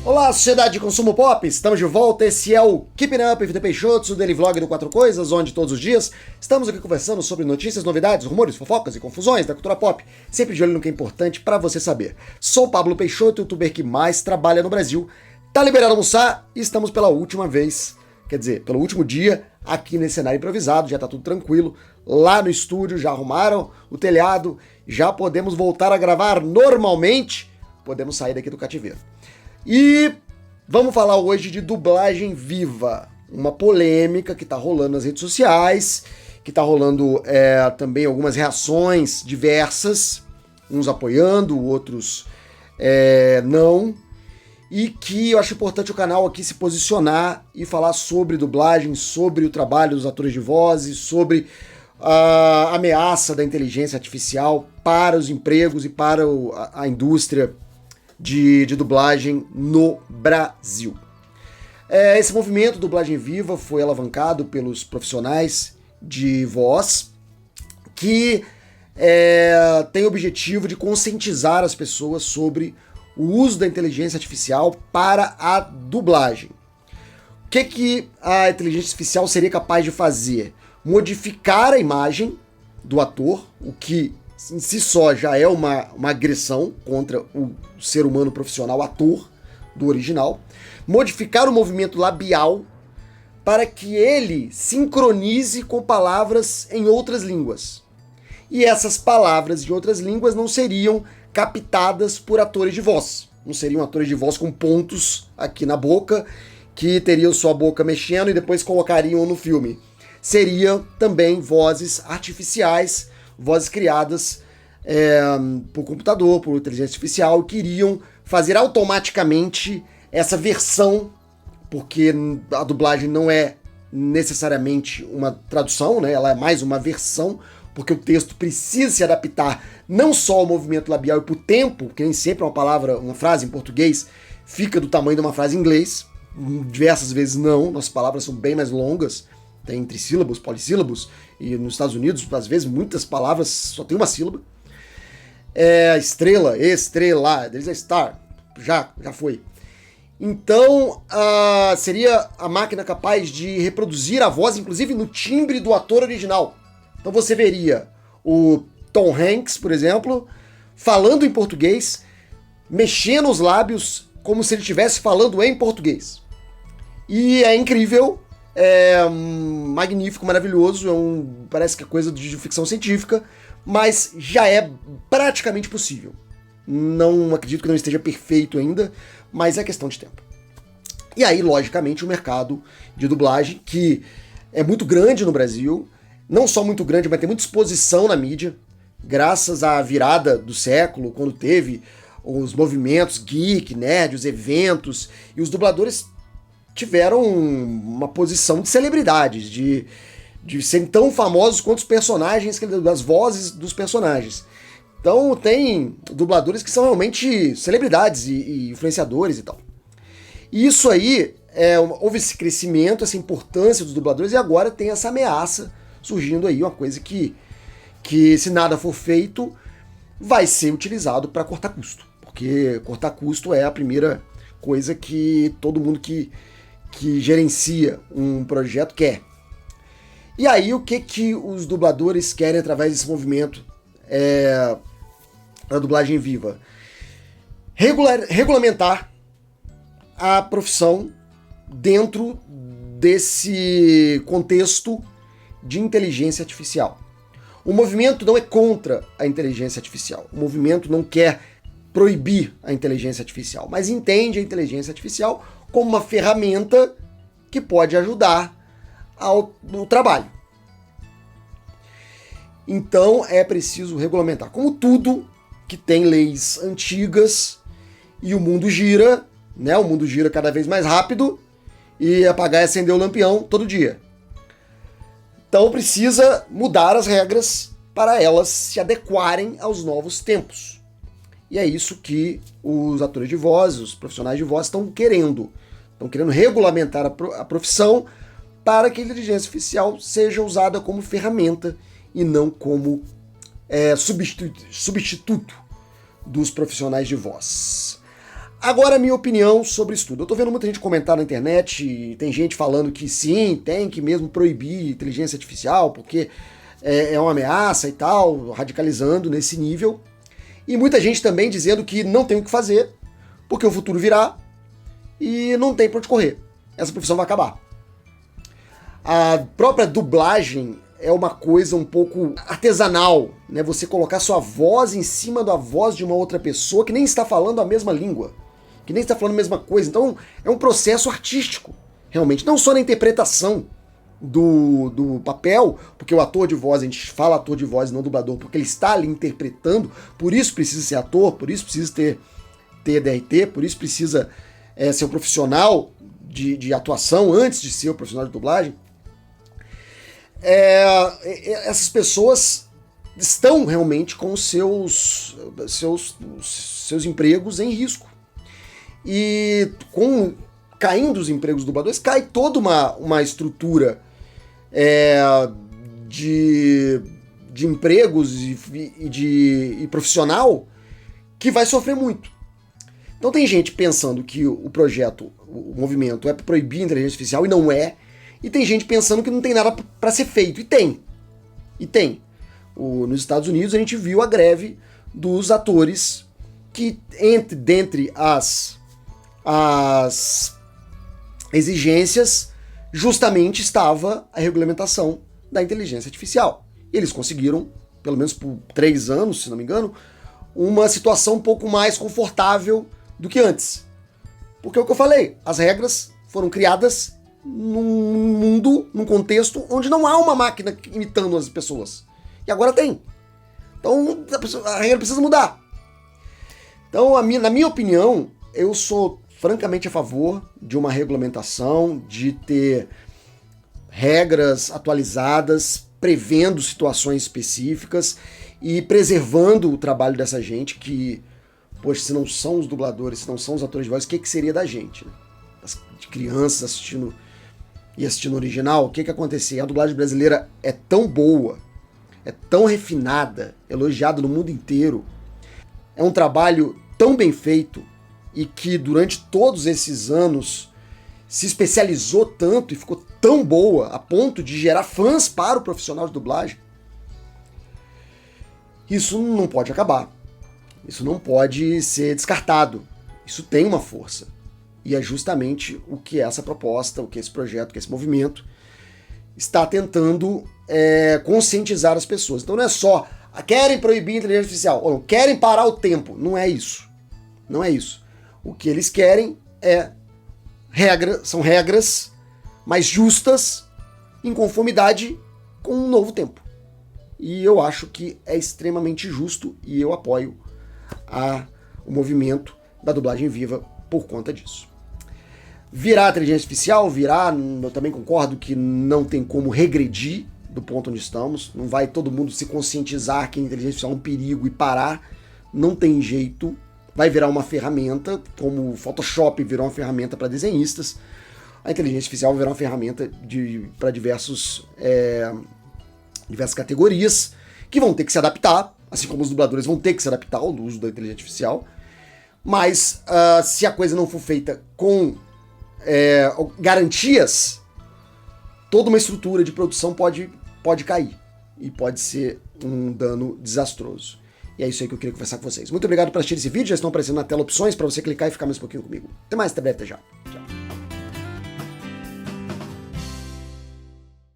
Olá, sociedade de consumo pop, estamos de volta, esse é o Keeping Up with the Peixotos, o daily vlog do Quatro Coisas, onde todos os dias estamos aqui conversando sobre notícias, novidades, rumores, fofocas e confusões da cultura pop, sempre de olho no que é importante pra você saber. Sou o Pablo Peixoto, o youtuber que mais trabalha no Brasil, tá liberado almoçar e estamos pela última vez, quer dizer, pelo último dia, aqui nesse cenário improvisado, já tá tudo tranquilo, lá no estúdio, já arrumaram o telhado, já podemos voltar a gravar normalmente, podemos sair daqui do cativeiro. E vamos falar hoje de dublagem viva, uma polêmica que tá rolando nas redes sociais, que tá rolando também algumas reações diversas, uns apoiando, outros não, e que eu acho importante o canal aqui se posicionar e falar sobre dublagem, sobre o trabalho dos atores de vozes, sobre a ameaça da inteligência artificial para os empregos e para a indústria de dublagem no Brasil. Esse movimento Dublagem Viva foi alavancado pelos profissionais de voz que tem o objetivo de conscientizar as pessoas sobre o uso da inteligência artificial para a dublagem. O que a inteligência artificial seria capaz de fazer? Modificar a imagem do ator, o que em si só já é uma agressão contra o ser humano profissional ator do original, modificar o movimento labial para que ele sincronize com palavras em outras línguas. E essas palavras de outras línguas não seriam captadas por atores de voz. Não seriam atores de voz com pontos aqui na boca, que teriam sua boca mexendo e depois colocariam no filme. Seriam também vozes artificiais, vozes criadas por computador, por inteligência artificial, que iriam fazer automaticamente essa versão, porque a dublagem não é necessariamente uma tradução, né? Ela é mais uma versão, porque o texto precisa se adaptar não só ao movimento labial e para o tempo, porque nem sempre uma frase em português fica do tamanho de uma frase em inglês, diversas vezes não, nossas palavras são bem mais longas, tem trissílabos, polissílabos, e nos Estados Unidos, às vezes, muitas palavras só tem uma sílaba. Estrela, deles é star, já foi. Então, seria a máquina capaz de reproduzir a voz, inclusive no timbre do ator original. Então você veria o Tom Hanks, por exemplo, falando em português, mexendo os lábios como se ele estivesse falando em português. E é incrível, magnífico, maravilhoso, parece que é coisa de ficção científica, mas já é praticamente possível. Não acredito que não esteja perfeito ainda, mas é questão de tempo. E aí, logicamente, o mercado de dublagem, que é muito grande no Brasil, não só muito grande, mas tem muita exposição na mídia, graças à virada do século, quando teve os movimentos geek, nerd, os eventos, e os dubladores tiveram uma posição de celebridades, de serem tão famosos quanto os personagens, as vozes dos personagens. Então tem dubladores que são realmente celebridades e influenciadores e tal. E isso aí, houve esse crescimento, essa importância dos dubladores, e agora tem essa ameaça surgindo aí, uma coisa que se nada for feito, vai ser utilizado para cortar custo. Porque cortar custo é a primeira coisa que todo mundo que gerencia um projeto quer. E aí, o que os dubladores querem através desse movimento da dublagem viva? Regulamentar a profissão dentro desse contexto de inteligência artificial. O movimento não é contra a inteligência artificial. O movimento não quer proibir a inteligência artificial, mas entende a inteligência artificial como uma ferramenta que pode ajudar no trabalho. Então é preciso regulamentar. Como tudo que tem leis antigas e o mundo gira, né? O mundo gira cada vez mais rápido e apagar e acender o lampião todo dia. Então precisa mudar as regras para elas se adequarem aos novos tempos. E é isso que os atores de voz, os profissionais de voz estão querendo. Estão querendo regulamentar a profissão para que a inteligência artificial seja usada como ferramenta e não como substituto dos profissionais de voz. Agora, a minha opinião sobre isso tudo. Eu tô vendo muita gente comentar na internet, e tem gente falando que sim, tem que mesmo proibir inteligência artificial, porque é uma ameaça e tal, radicalizando nesse nível. E muita gente também dizendo que não tem o que fazer, porque o futuro virá e não tem pra onde correr. Essa profissão vai acabar. A própria dublagem é uma coisa um pouco artesanal, né? Você colocar sua voz em cima da voz de uma outra pessoa que nem está falando a mesma língua, que nem está falando a mesma coisa. Então é um processo artístico, realmente. Não só na interpretação do papel, porque o ator de voz, a gente fala ator de voz e não dublador, porque ele está ali interpretando, por isso precisa ser ator, por isso precisa ter DRT, por isso precisa ser um profissional de atuação antes de ser um profissional de dublagem. Essas pessoas estão realmente com seus empregos em risco. E caindo os empregos dos dubladores, cai toda uma estrutura de empregos e profissional que vai sofrer muito. Então tem gente pensando que o projeto, o movimento é para proibir a inteligência artificial e não é. E tem gente pensando que não tem nada para ser feito. E tem. Nos Estados Unidos a gente viu a greve dos atores que, dentre as exigências, justamente estava a regulamentação da inteligência artificial. E eles conseguiram, pelo menos por 3 anos, se não me engano, uma situação um pouco mais confortável do que antes. Porque é o que eu falei, as regras foram criadas num mundo, num contexto onde não há uma máquina imitando as pessoas. E agora tem. Então a regra precisa mudar. Então, na minha opinião, eu sou francamente a favor de uma regulamentação, de ter regras atualizadas, prevendo situações específicas e preservando o trabalho dessa gente que, poxa, se não são os dubladores, se não são os atores de voz, o que seria da gente, né? De crianças assistindo o original, o que acontecia? A dublagem brasileira é tão boa, é tão refinada, elogiada no mundo inteiro, é um trabalho tão bem feito e que durante todos esses anos se especializou tanto e ficou tão boa a ponto de gerar fãs para o profissional de dublagem. Isso não pode acabar. Isso não pode ser descartado. Isso tem uma força. E é justamente o que essa proposta, o que esse projeto, o que esse movimento está tentando conscientizar as pessoas. Então não é só querem proibir a inteligência artificial, ou querem parar o tempo. Não é isso. Não é isso. O que eles querem são regras mais justas em conformidade com um novo tempo. E eu acho que é extremamente justo e eu apoio o movimento da dublagem viva por conta disso. Virá a inteligência artificial, eu também concordo que não tem como regredir do ponto onde estamos, não vai todo mundo se conscientizar que a inteligência artificial é um perigo e parar, não tem jeito, vai virar uma ferramenta, como o Photoshop virou uma ferramenta para desenhistas, a inteligência artificial vai virar uma ferramenta para diversas categorias que vão ter que se adaptar, assim como os dubladores vão ter que se adaptar ao uso da inteligência artificial, mas se a coisa não for feita com garantias, toda uma estrutura de produção pode cair e pode ser um dano desastroso. E é isso aí que eu queria conversar com vocês. Muito obrigado por assistir esse vídeo, já estão aparecendo na tela opções para você clicar e ficar mais um pouquinho comigo. Até mais, até breve, até já.